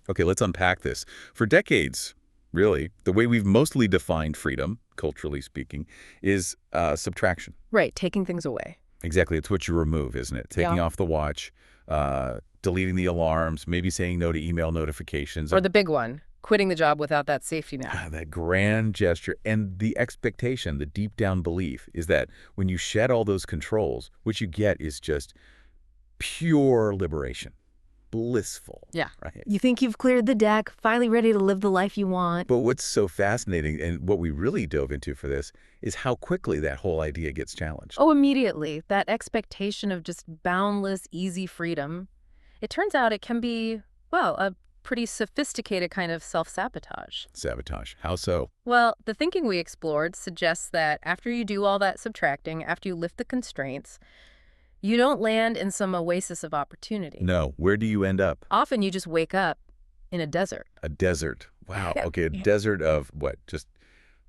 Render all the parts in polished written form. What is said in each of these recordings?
Okay, let's unpack this. For decades, really, the way we've mostly defined freedom, culturally speaking, is subtraction. Right, taking things away. Exactly. It's what you remove, isn't it? Taking Yeah. off the watch, deleting the alarms, maybe saying no to email notifications. Or the big one, quitting the job without that safety net. That grand gesture and the expectation, the deep down belief is that when you shed all those controls, what you get is just pure liberation. Blissful. Yeah. Right? You think you've cleared the deck, finally ready to live the life you want. But what's so fascinating, and what we really dove into for this, is how quickly that whole idea gets challenged. Oh, immediately. That expectation of just boundless, easy freedom. It turns out it can be, well, a pretty sophisticated kind of self-sabotage. Sabotage. How so? Well, the thinking we explored suggests that after you do all that subtracting, after you lift the constraints, you don't land in some oasis of opportunity. No. Where do you end up? Often you just wake up in a desert. A desert. Wow. Yeah. Okay, a desert of what? Just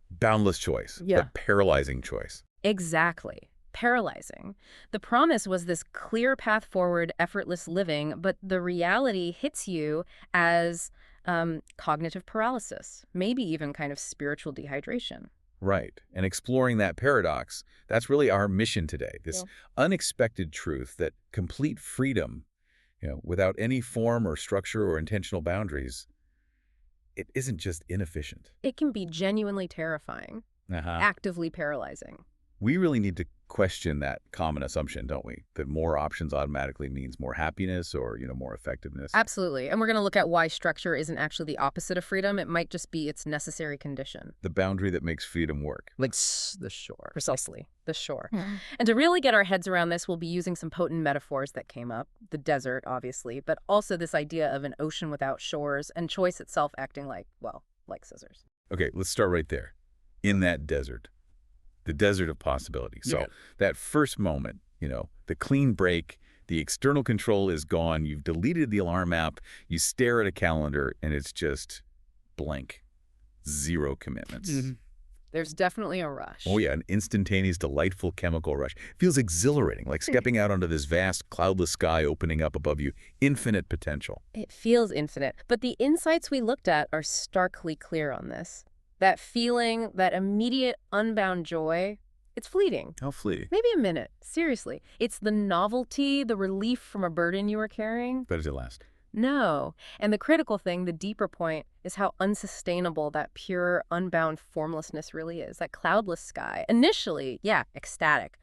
boundless choice. Yeah. But paralyzing choice. Exactly. Paralyzing. The promise was this clear path forward, effortless living, but the reality hits you as cognitive paralysis, maybe even kind of spiritual dehydration. Right. And exploring that paradox, that's really our mission today. This unexpected truth that complete freedom, without any form or structure or intentional boundaries, it isn't just inefficient. It can be genuinely terrifying, actively paralyzing. We really need to question that common assumption, don't we? That more options automatically means more happiness or, more effectiveness. Absolutely. And we're going to look at why structure isn't actually the opposite of freedom. It might just be its necessary condition. The boundary that makes freedom work. Like the shore. Precisely. The shore. And to really get our heads around this, we'll be using some potent metaphors that came up. The desert, obviously, but also this idea of an ocean without shores and choice itself acting like scissors. Okay, let's start right there. In that desert. The desert of possibility. So that first moment, the clean break, the external control is gone. You've deleted the alarm app. You stare at a calendar, and it's just blank. Zero commitments. There's definitely a rush. Oh, yeah, an instantaneous, delightful chemical rush. Feels exhilarating, like stepping out onto this vast, cloudless sky opening up above you. Infinite potential. It feels infinite. But the insights we looked at are starkly clear on this. That feeling, that immediate, unbound joy, it's fleeting. How fleeting? Maybe a minute. Seriously. It's the novelty, the relief from a burden you were carrying. But does it last? No. And the critical thing, the deeper point, is how unsustainable that pure, unbound formlessness really is. That cloudless sky. Initially, ecstatic.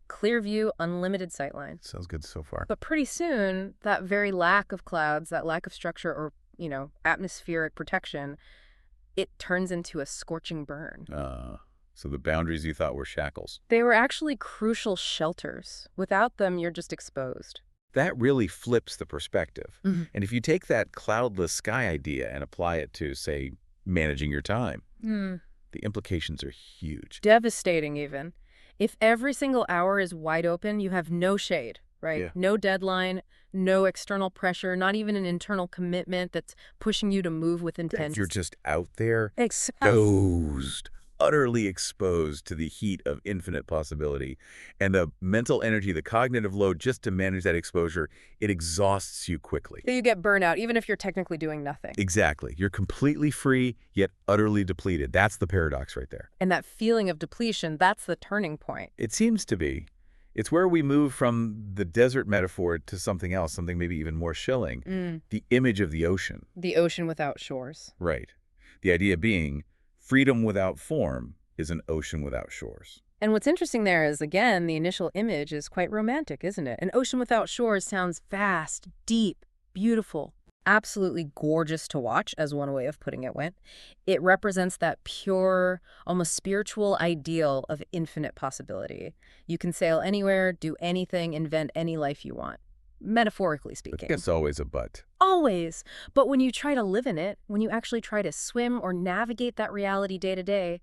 Clear view, unlimited sightline. Sounds good so far. But pretty soon, that very lack of clouds, that lack of structure or, atmospheric protection, it turns into a scorching burn. So the boundaries you thought were shackles. They were actually crucial shelters. Without them, you're just exposed. That really flips the perspective. And if you take that cloudless sky idea and apply it to, say, managing your time, the implications are huge. Devastating, even. If every single hour is wide open, you have no shade, right? Yeah. No deadline, no external pressure, not even an internal commitment that's pushing you to move with intent. You're just out there, exposed, utterly exposed to the heat of infinite possibility. And the mental energy, the cognitive load just to manage that exposure, it exhausts you quickly. You get burnout, even if you're technically doing nothing. Exactly. You're completely free, yet utterly depleted. That's the paradox right there. And that feeling of depletion, that's the turning point. It seems to be. It's where we move from the desert metaphor to something else, something maybe even more chilling, the image of the ocean. The ocean without shores. Right. The idea being freedom without form is an ocean without shores. And what's interesting there is, again, the initial image is quite romantic, isn't it? An ocean without shores sounds vast, deep, beautiful, absolutely gorgeous to watch, as one way of putting it went. It represents that pure, almost spiritual ideal of infinite possibility. You can sail anywhere, do anything, invent any life you want, metaphorically speaking. It's always a but. Always. But when you try to live in it, when you actually try to swim or navigate that reality day to day,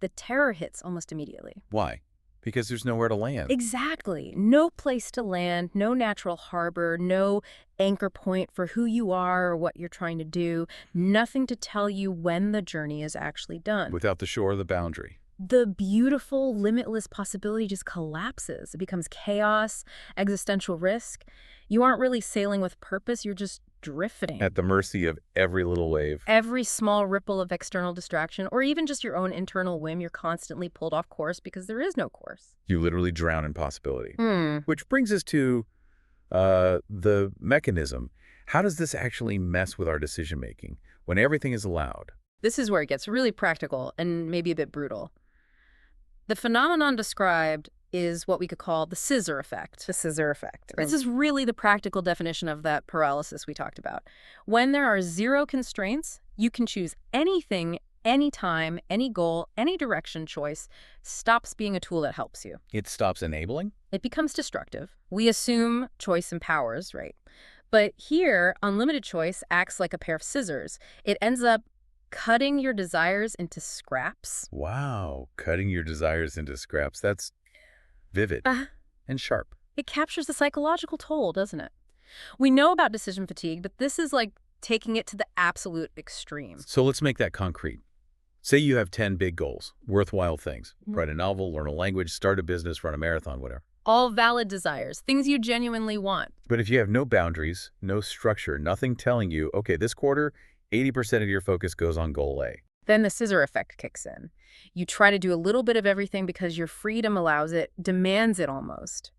the terror hits almost immediately. Why? Because there's nowhere to land. Exactly. No place to land, no natural harbor, no anchor point for who you are or what you're trying to do, nothing to tell you when the journey is actually done. Without the shore, the boundary. The beautiful, limitless possibility just collapses. It becomes chaos, existential risk. You aren't really sailing with purpose, you're just drifting. At the mercy of every little wave. Every small ripple of external distraction, or even just your own internal whim, you're constantly pulled off course because there is no course. You literally drown in possibility. Hmm. Which brings us to the mechanism. How does this actually mess with our decision-making when everything is allowed? This is where it gets really practical and maybe a bit brutal. The phenomenon described is what we could call the scissor effect. The scissor effect. This is really the practical definition of that paralysis we talked about. When there are zero constraints, you can choose anything, anytime, any goal, any direction. Choice stops being a tool that helps you. It stops enabling? It becomes destructive. We assume choice empowers, right? But here, unlimited choice acts like a pair of scissors. It ends up cutting your desires into scraps. Wow, cutting your desires into scraps. That's vivid and sharp. It captures the psychological toll, doesn't it? We know about decision fatigue, but this is like taking it to the absolute extreme. So let's make that concrete. Say you have 10 big goals, worthwhile things. Write a novel, learn a language, start a business, run a marathon, whatever. All valid desires, things you genuinely want. But if you have no boundaries, no structure, nothing telling you, okay, this quarter, 80% of your focus goes on goal A. Then the scissor effect kicks in. You try to do a little bit of everything because your freedom allows it, demands it almost.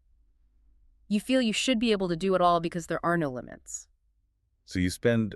You feel you should be able to do it all because there are no limits. So you spend,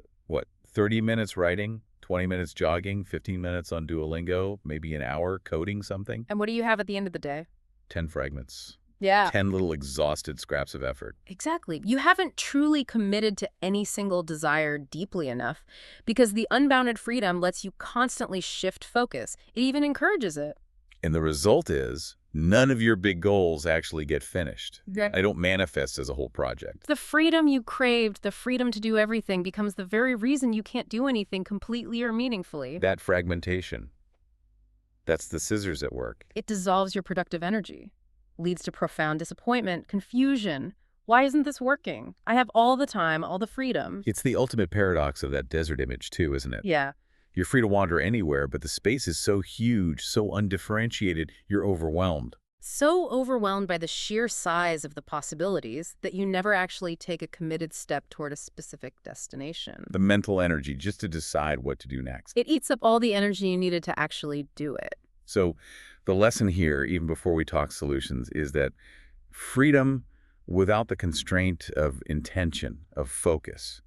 30 minutes writing, 20 minutes jogging, 15 minutes on Duolingo, maybe an hour coding something? And what do you have at the end of the day? 10 fragments. Yeah. 10 little exhausted scraps of effort. Exactly. You haven't truly committed to any single desire deeply enough because the unbounded freedom lets you constantly shift focus. It even encourages it. And the result is none of your big goals actually get finished. Yeah. They don't manifest as a whole project. The freedom you craved, the freedom to do everything, becomes the very reason you can't do anything completely or meaningfully. That fragmentation, that's the scissors at work. It dissolves your productive energy, leads to profound disappointment, confusion. Why isn't this working? I have all the time, all the freedom. It's the ultimate paradox of that desert image too, isn't it? Yeah. You're free to wander anywhere, but the space is so huge, so undifferentiated, you're overwhelmed. So overwhelmed by the sheer size of the possibilities that you never actually take a committed step toward a specific destination. The mental energy just to decide what to do next. It eats up all the energy you needed to actually do it. So the lesson here, even before we talk solutions, is that freedom without the constraint of intention, of focus,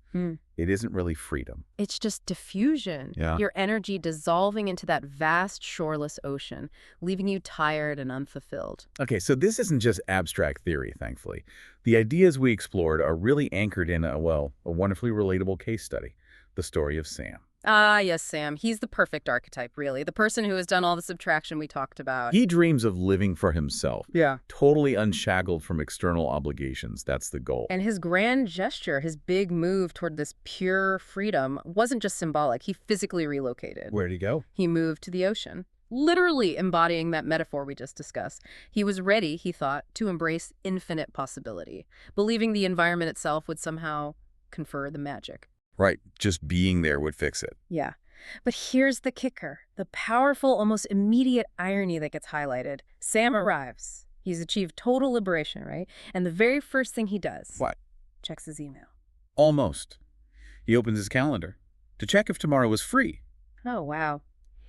it isn't really freedom. It's just diffusion. Yeah. Your energy dissolving into that vast, shoreless ocean, leaving you tired and unfulfilled. Okay, so this isn't just abstract theory, thankfully. The ideas we explored are really anchored in a wonderfully relatable case study, the story of Sam. Ah, yes, Sam. He's the perfect archetype, really. The person who has done all the subtraction we talked about. He dreams of living for himself. Yeah. Totally unshackled from external obligations. That's the goal. And his grand gesture, his big move toward this pure freedom, wasn't just symbolic. He physically relocated. Where'd he go? He moved to the ocean, literally embodying that metaphor we just discussed. He was ready, he thought, to embrace infinite possibility, believing the environment itself would somehow confer the magic. Right, just being there would fix it. Yeah. But here's the kicker, the powerful, almost immediate irony that gets highlighted. Sam arrives. He's achieved total liberation, right? And the very first thing he does... What? Checks his email. Almost. He opens his calendar to check if tomorrow was free. Oh, wow.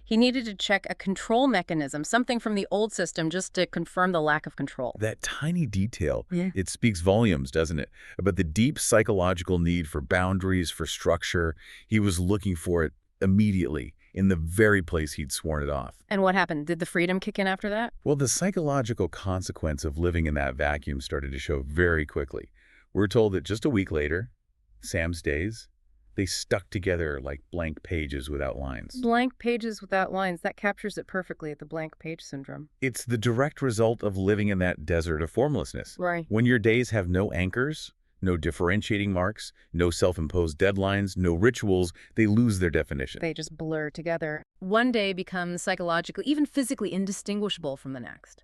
He needed to check a control mechanism, something from the old system, just to confirm the lack of control. That tiny detail, Yeah. it speaks volumes, doesn't it? About the deep psychological need for boundaries, for structure. He was looking for it immediately in the very place he'd sworn it off. And what happened? Did the freedom kick in after that? Well, the psychological consequence of living in that vacuum started to show very quickly. We're told that just a week later, Sam's days, they stuck together like blank pages without lines. Blank pages without lines. That captures it perfectly, the blank page syndrome. It's the direct result of living in that desert of formlessness. Right. When your days have no anchors, no differentiating marks, no self-imposed deadlines, no rituals, they lose their definition. They just blur together. One day becomes psychologically, even physically indistinguishable from the next.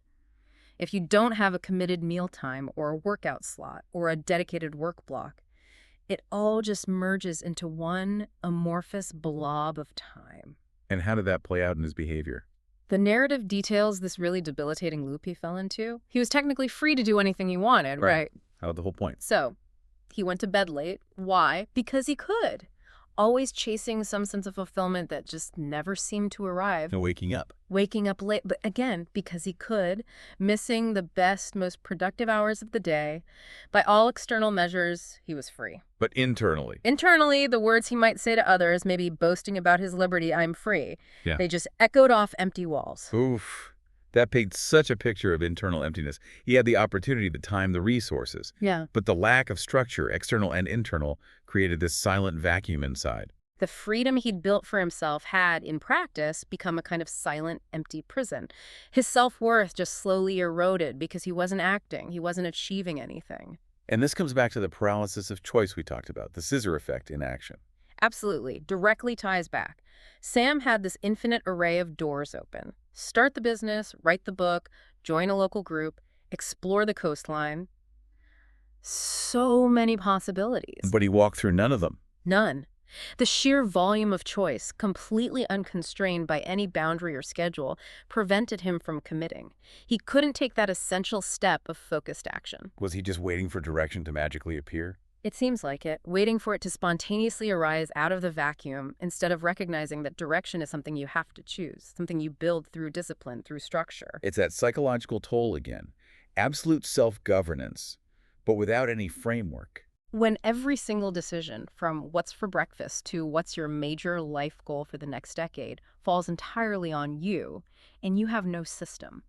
If you don't have a committed mealtime or a workout slot or a dedicated work block, it all just merges into one amorphous blob of time. And how did that play out in his behavior? The narrative details this really debilitating loop he fell into. He was technically free to do anything he wanted, right? Out of the whole point. So, He went to bed late. Why? Because he could. Always chasing some sense of fulfillment that just never seemed to arrive. No waking up. Waking up late, but again, because he could. Missing the best, most productive hours of the day. By all external measures, he was free. But internally. Internally, the words he might say to others, maybe boasting about his liberty, "I'm free," Yeah. they just echoed off empty walls. Oof. That paints such a picture of internal emptiness. He had the opportunity, the time, the resources. Yeah. But the lack of structure, external and internal, created this silent vacuum inside. The freedom he'd built for himself had, in practice, become a kind of silent, empty prison. His self-worth just slowly eroded because he wasn't acting. He wasn't achieving anything. And this comes back to the paralysis of choice we talked about, the scissor effect in action. Absolutely. Directly ties back. Sam had this infinite array of doors open. Start the business, write the book, join a local group, explore the coastline. So many possibilities. But he walked through none of them. None. The sheer volume of choice, completely unconstrained by any boundary or schedule, prevented him from committing. He couldn't take that essential step of focused action. Was he just waiting for direction to magically appear? It seems like it, waiting for it to spontaneously arise out of the vacuum instead of recognizing that direction is something you have to choose, something you build through discipline, through structure. It's that psychological toll again. Absolute self-governance, but without any framework. When every single decision, from what's for breakfast to what's your major life goal for the next decade, falls entirely on you, and you have no system,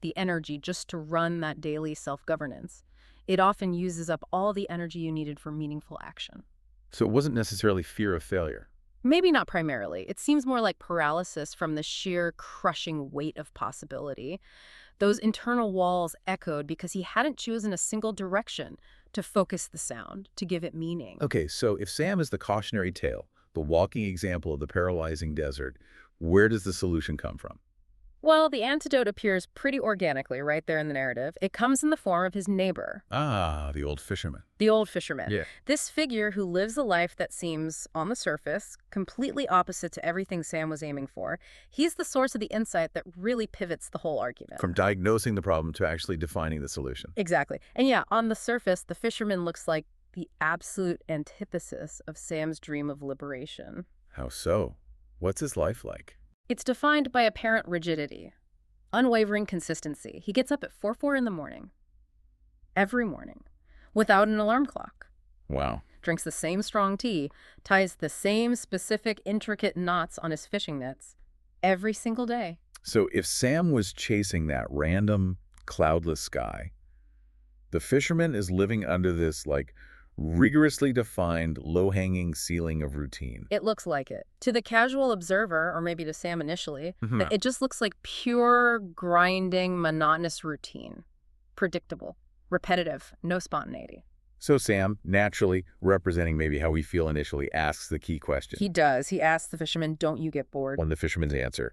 the energy just to run that daily self-governance, it often uses up all the energy you needed for meaningful action. So it wasn't necessarily fear of failure. Maybe not primarily. It seems more like paralysis from the sheer crushing weight of possibility. Those internal walls echoed because he hadn't chosen a single direction to focus the sound, to give it meaning. Okay, so if Sam is the cautionary tale, the walking example of the paralyzing desert, where does the solution come from? Well, the antidote appears pretty organically right there in the narrative. It comes in the form of his neighbor. Ah, the old fisherman. The old fisherman. Yeah. This figure who lives a life that seems, on the surface, completely opposite to everything Sam was aiming for. He's the source of the insight that really pivots the whole argument. From diagnosing the problem to actually defining the solution. Exactly. And yeah, on the surface, the fisherman looks like the absolute antithesis of Sam's dream of liberation. How so? What's his life like? It's defined by apparent rigidity, unwavering consistency. He gets up at 4:04 in the morning, every morning, without an alarm clock. Wow. Drinks the same strong tea, ties the same specific intricate knots on his fishing nets, every single day. So if Sam was chasing that random, cloudless sky, the fisherman is living under this, rigorously defined, low-hanging ceiling of routine. It looks like it. To the casual observer, or maybe to Sam initially, Mhm. it just looks like pure, grinding, monotonous routine. Predictable, repetitive, no spontaneity. So Sam, naturally, representing maybe how we feel initially, asks the key question. He does. He asks the fisherman, "Don't you get bored?" On the fisherman's answer,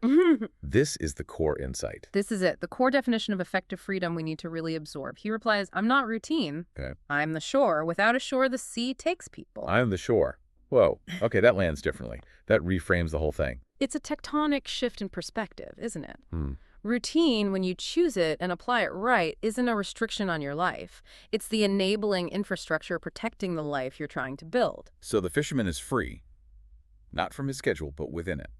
this is the core insight. This is it. The core definition of effective freedom we need to really absorb. He replies, "I'm not routine. Okay. I'm the shore. Without a shore, the sea takes people." I'm the shore. Whoa. Okay, that lands differently. That reframes the whole thing. It's a tectonic shift in perspective, isn't it? Hmm. Routine, when you choose it and apply it right, isn't a restriction on your life. It's the enabling infrastructure protecting the life you're trying to build. So the fisherman is free, not from his schedule, but within it.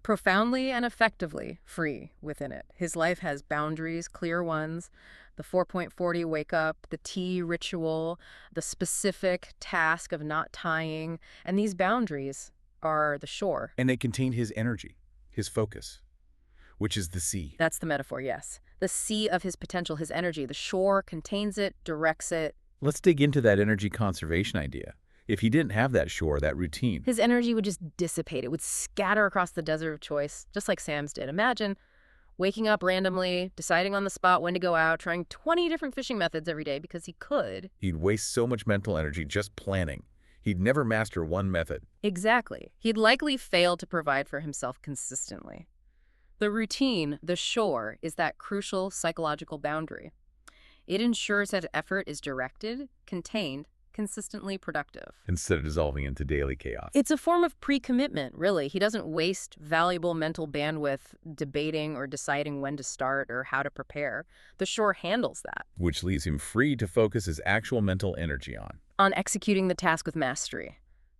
Profoundly and effectively free within it. His life has boundaries, clear ones. The 4.40 wake up, the tea ritual, the specific task of not tying. And these boundaries are the shore. And they contain his energy, his focus, which is the sea. That's the metaphor, yes. The sea of his potential, his energy. The shore contains it, directs it. Let's dig into that energy conservation idea. If he didn't have that shore, that routine, His energy would just dissipate. It would scatter across the desert of choice, just like Sam's did. Imagine waking up randomly, deciding on the spot when to go out, trying 20 different fishing methods every day because he could. he'd waste so much mental energy just planning. He'd never master one method. Exactly. He'd likely fail to provide for himself consistently. The routine, the shore, is that crucial psychological boundary. It ensures that effort is directed, contained, consistently productive. Instead of dissolving into daily chaos. It's a form of pre-commitment, really. He doesn't waste valuable mental bandwidth debating or deciding when to start or how to prepare. The shore handles that. Which leaves him free to focus his actual mental energy on on executing the task with mastery,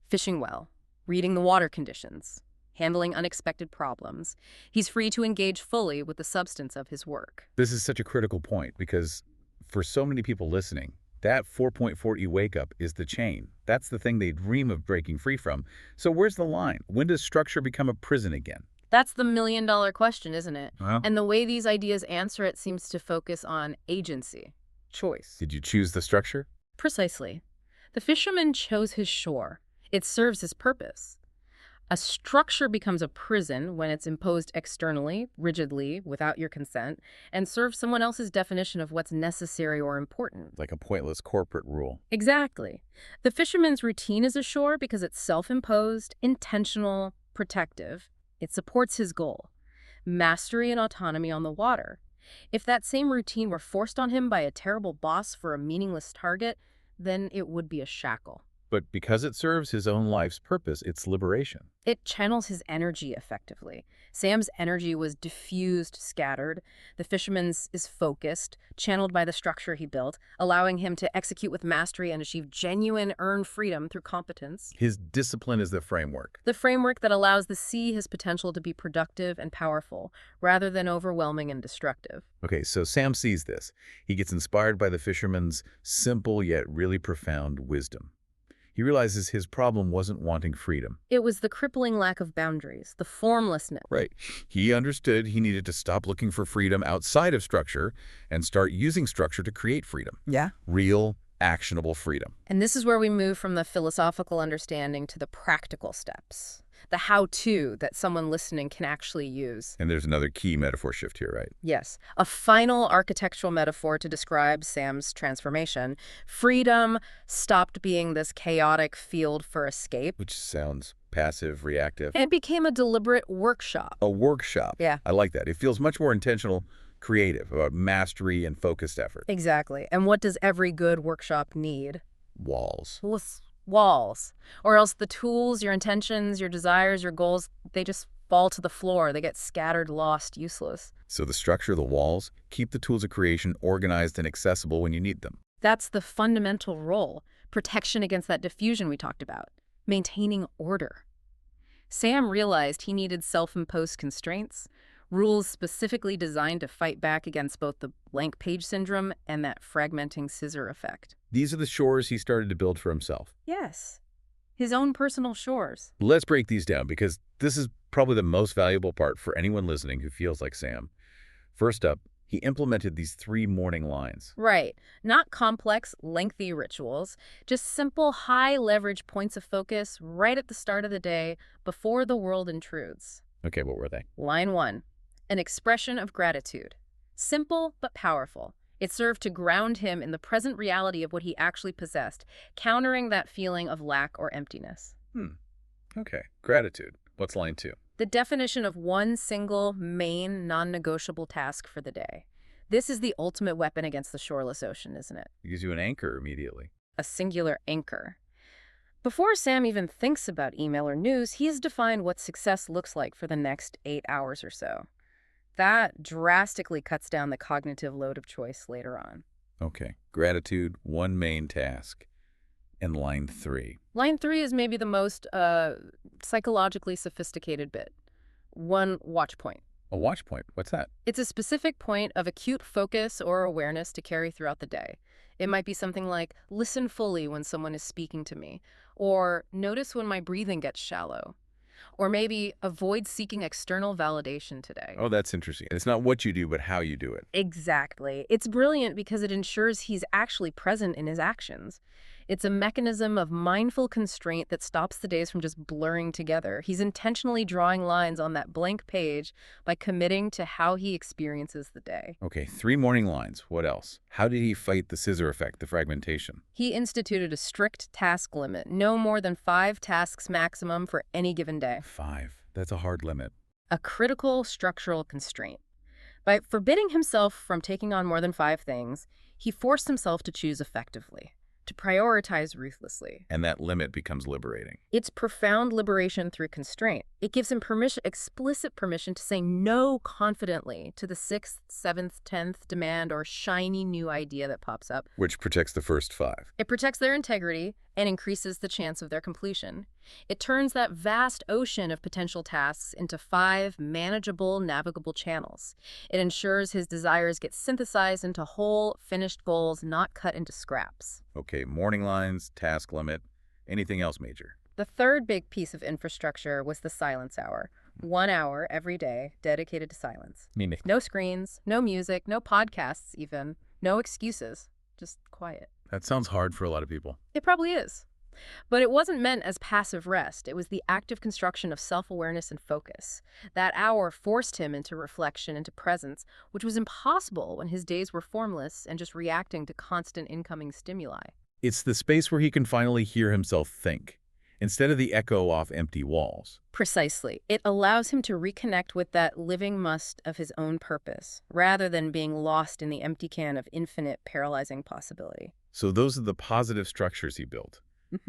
fishing well, reading the water conditions, handling unexpected problems. He's free to engage fully with the substance of his work. This is such a critical point because for so many people listening, that 4.40 wake up is the chain. That's the thing they dream of breaking free from. So where's the line? When does structure become a prison again? That's the million-dollar question, isn't it? Well, And the way these ideas answer it seems to focus on agency, choice. did you choose the structure? Precisely. The fisherman chose his shore. It serves his purpose. A structure becomes a prison when it's imposed externally, rigidly, without your consent, and serves someone else's definition of what's necessary or important. Like a pointless corporate rule. Exactly. The fisherman's routine is a shore because it's self-imposed, intentional, protective. It supports his goal, mastery and autonomy on the water. If that same routine were forced on him by a terrible boss for a meaningless target, then it would be a shackle. But because it serves his own life's purpose, it's liberation. It channels his energy effectively. Sam's energy was diffused, scattered. The fisherman's is focused, channeled by the structure he built, allowing him to execute with mastery and achieve genuine earned freedom through competence. His discipline is the framework. The framework that allows the sea his potential to be productive and powerful, rather than overwhelming and destructive. Okay, so Sam sees this. He gets inspired by the fisherman's simple yet really profound wisdom. He realizes his problem wasn't wanting freedom. It was the crippling lack of boundaries, the formlessness. Right. He understood he needed to stop looking for freedom outside of structure and start using structure to create freedom. Yeah. Real, actionable freedom. And this is where we move from the philosophical understanding to the practical steps, the how-to that someone listening can actually use. And there's another key metaphor shift here, right? Yes, a final architectural metaphor to describe Sam's transformation. Freedom stopped being this chaotic field for escape. Which sounds passive, reactive. It became a deliberate workshop. A workshop. Yeah. I like that. It feels much more intentional, creative, about mastery and focused effort. Exactly. And what does every good workshop need? Walls. Walls. Or else the tools, your intentions, your desires, your goals, they just fall to the floor. They get scattered, lost, useless. So the structure, the walls, keep the tools of creation organized and accessible when you need them. That's the fundamental role. Protection against that diffusion we talked about. Maintaining order. Sam realized he needed self-imposed constraints, rules specifically designed to fight back against both the blank page syndrome and that fragmenting scissor effect. These are the shores he started to build for himself. Yes. His own personal shores. Let's break these down because this is probably the most valuable part for anyone listening who feels like Sam. First up, he implemented these 3 morning lines. Right. Not complex, lengthy rituals, just simple, high-leverage points of focus right at the start of the day before the world intrudes. Okay, what were they? Line 1. An expression of gratitude. Simple but powerful. It served to ground him in the present reality of what he actually possessed, countering that feeling of lack or emptiness. Okay, gratitude. What's line 2? The definition of one single, main, non-negotiable task for the day. This is the ultimate weapon against the shoreless ocean, isn't it? It gives you an anchor immediately. A singular anchor. Before Sam even thinks about email or news, he has defined what success looks like for the next 8 hours or so. That drastically cuts down the cognitive load of choice later on. Okay, gratitude, one main task. And line 3. Line 3 is maybe the most psychologically sophisticated bit. One watch point. A watch point. What's that? It's a specific point of acute focus or awareness to carry throughout the day. It might be something like, listen fully when someone is speaking to me, or notice when my breathing gets shallow, or maybe avoid seeking external validation today. Oh, that's interesting. It's not what you do, but how you do it. Exactly. It's brilliant because it ensures he's actually present in his actions. It's a mechanism of mindful constraint that stops the days from just blurring together. He's intentionally drawing lines on that blank page by committing to how he experiences the day. Okay, 3 morning lines. What else? How did he fight the scissor effect, the fragmentation? He instituted a strict task limit, no more than 5 tasks maximum for any given day. 5. That's a hard limit. A critical structural constraint. By forbidding himself from taking on more than 5 things, he forced himself to choose effectively. to prioritize ruthlessly. And that limit becomes liberating. It's profound liberation through constraint. It gives him permission, explicit permission to say no confidently to the 6th, 7th, 10th demand or shiny new idea that pops up. Which protects the first 5. It protects their integrity and increases the chance of their completion. It turns that vast ocean of potential tasks into 5 manageable, navigable channels. It ensures his desires get synthesized into whole, finished goals, not cut into scraps. Okay, morning lines, task limit, anything else major? The third big piece of infrastructure was the silence hour. 1 hour every day dedicated to silence. Meaning? No screens, no music, no podcasts even, no excuses, just quiet. That sounds hard for a lot of people. It probably is. But it wasn't meant as passive rest. It was the active construction of self-awareness and focus. That hour forced him into reflection, into presence, which was impossible when his days were formless and just reacting to constant incoming stimuli. It's the space where he can finally hear himself think, instead of the echo off empty walls. Precisely. It allows him to reconnect with that living must of his own purpose, rather than being lost in the empty can of infinite, paralyzing possibility. So those are the positive structures he built.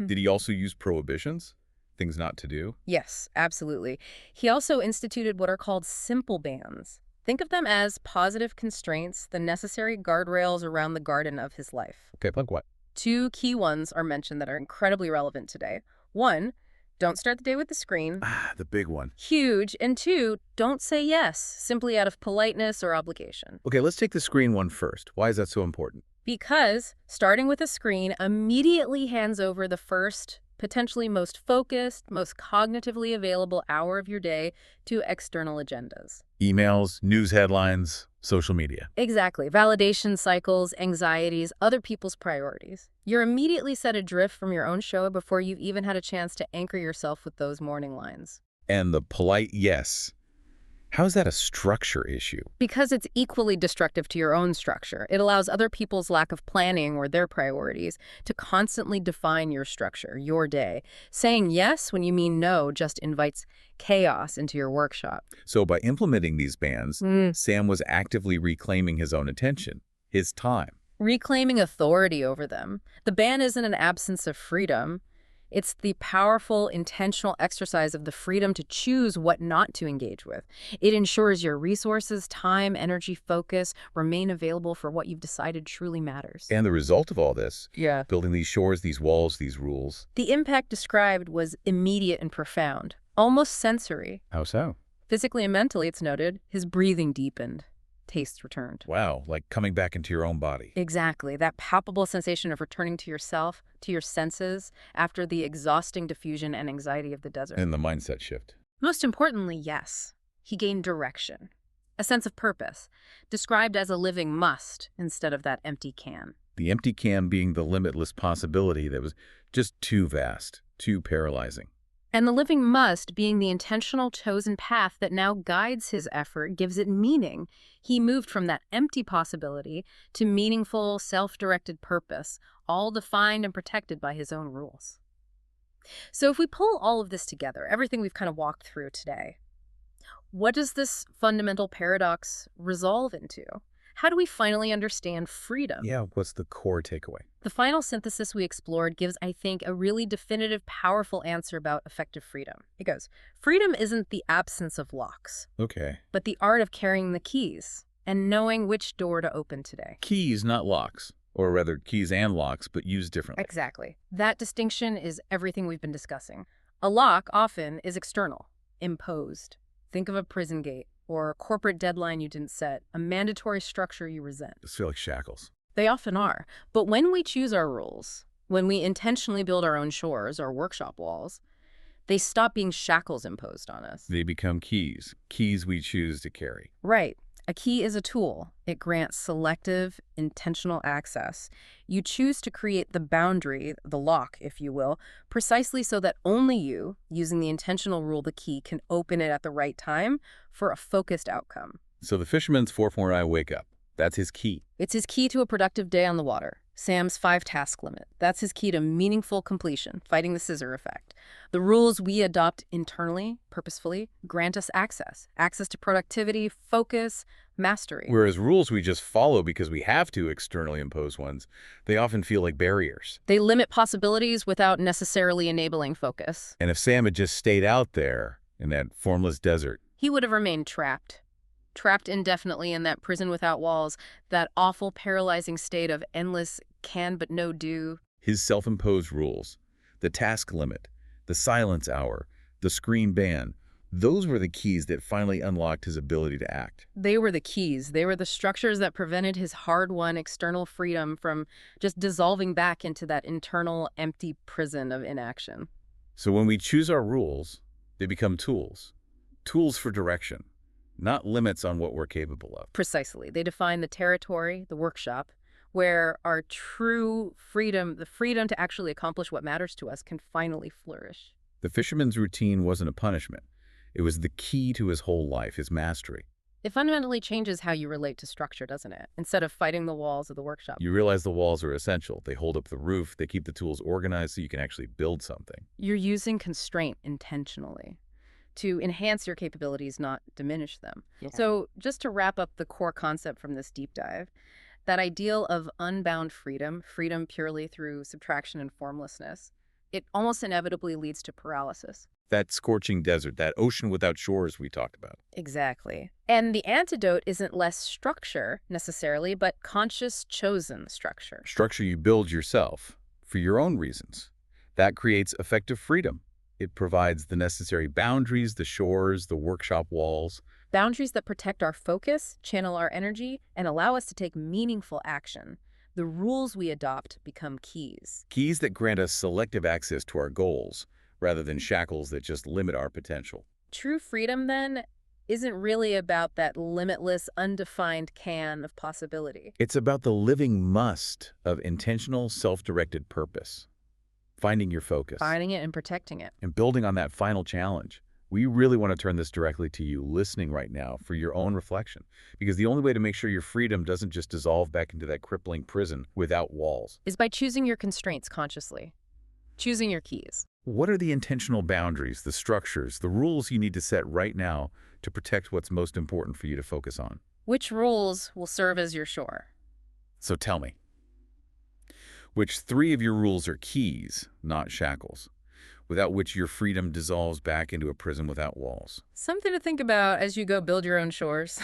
Did he also use prohibitions? Things not to do? Yes, absolutely. He also instituted what are called simple bans. Think of them as positive constraints, the necessary guardrails around the garden of his life. Okay, like what? 2 key ones are mentioned that are incredibly relevant today. 1, don't start the day with the screen. Ah, the big one. Huge. And 2, don't say yes, simply out of politeness or obligation. Okay, let's take the screen one first. Why is that so important? Because starting with a screen immediately hands over the first, potentially most focused, most cognitively available hour of your day to external agendas. Emails, news headlines, social media. Exactly. Validation cycles, anxieties, other people's priorities. You're immediately set adrift from your own show before you've even had a chance to anchor yourself with those morning lines. And the polite yes. How is that a structure issue? Because it's equally destructive to your own structure. It allows other people's lack of planning or their priorities to constantly define your structure, your day. Saying yes when you mean no just invites chaos into your workshop. So by implementing these bans, Sam was actively reclaiming his own attention, his time. Reclaiming authority over them. The ban isn't an absence of freedom. It's the powerful, intentional exercise of the freedom to choose what not to engage with. It ensures your resources, time, energy, focus remain available for what you've decided truly matters. And the result of all this, Yeah. building these shores, these walls, these rules. The impact described was immediate and profound, almost sensory. How so? Physically and mentally, it's noted, his breathing deepened. Tastes returned. Wow, like coming back into your own body. Exactly. That palpable sensation of returning to yourself, to your senses, after the exhausting diffusion and anxiety of the desert. And the mindset shift. Most importantly, yes, he gained direction, a sense of purpose, described as a living must instead of that empty can. The empty can being the limitless possibility that was just too vast, too paralyzing. And the living must being the intentional chosen path that now guides his effort, gives it meaning. He moved from that empty possibility to meaningful, self-directed purpose, all defined and protected by his own rules. So if we pull all of this together, everything we've kind of walked through today, what does this fundamental paradox resolve into? How do we finally understand freedom? Yeah, what's the core takeaway? The final synthesis we explored gives, I think, a really definitive, powerful answer about effective freedom. It goes, freedom isn't the absence of locks, Okay. but the art of carrying the keys and knowing which door to open today. Keys, not locks. Or rather, keys and locks, but used differently. Exactly. That distinction is everything we've been discussing. A lock often is external, imposed. Think of a prison gate or a corporate deadline you didn't set, a mandatory structure you resent. Just feel like shackles. They often are. But when we choose our rules, when we intentionally build our own shores or workshop walls, they stop being shackles imposed on us. They become keys. Keys we choose to carry. Right. A key is a tool. It grants selective, intentional access. You choose to create the boundary, the lock, if you will, precisely so that only you, using the intentional rule the key, can open it at the right time for a focused outcome. So the fisherman's 4-4-eye wake up. That's his key. It's his key to a productive day on the water. Sam's 5-task limit. That's his key to meaningful completion, fighting the scissor effect. The rules we adopt internally, purposefully, grant us access to productivity, focus, mastery. Whereas rules we just follow because we have to externally impose ones, they often feel like barriers. They limit possibilities without necessarily enabling focus. And if Sam had just stayed out there in that formless desert, He would have remained trapped indefinitely in that prison without walls, that awful, paralyzing state of endless can but no do. his self-imposed rules, the task limit, the silence hour, the screen ban, those were the keys that finally unlocked his ability to act. They were the keys. They were the structures that prevented his hard-won external freedom from just dissolving back into that internal, empty prison of inaction. So when we choose our rules, they become tools. Tools for direction, not limits on what we're capable of. Precisely. They define the territory, the workshop, where our true freedom, the freedom to actually accomplish what matters to us, can finally flourish. The fisherman's routine wasn't a punishment. It was the key to his whole life, his mastery. It fundamentally changes how you relate to structure, doesn't it? Instead of fighting the walls of the workshop. You realize the walls are essential. They hold up the roof. They keep the tools organized so you can actually build something. You're using constraint intentionally to enhance your capabilities, not diminish them. Yeah. So just to wrap up the core concept from this deep dive, that ideal of unbound freedom, freedom purely through subtraction and formlessness, it almost inevitably leads to paralysis. That scorching desert, that ocean without shores we talked about. Exactly. And the antidote isn't less structure, necessarily, but conscious, chosen structure. Structure you build yourself for your own reasons. That creates effective freedom. It provides the necessary boundaries, the shores, the workshop walls. Boundaries that protect our focus, channel our energy, and allow us to take meaningful action. The rules we adopt become keys. Keys that grant us selective access to our goals, rather than shackles that just limit our potential. True freedom, then, isn't really about that limitless, undefined can of possibility. It's about the living must of intentional, self-directed purpose. Finding your focus. Finding it and protecting it. And building on that final challenge. We really want to turn this directly to you listening right now for your own reflection. Because the only way to make sure your freedom doesn't just dissolve back into that crippling prison without walls is by choosing your constraints consciously. Choosing your keys. What are the intentional boundaries, the structures, the rules you need to set right now to protect what's most important for you to focus on? Which rules will serve as your shore? So tell me, which 3 of your rules are keys, not shackles, without which your freedom dissolves back into a prison without walls? Something to think about as you go build your own shores.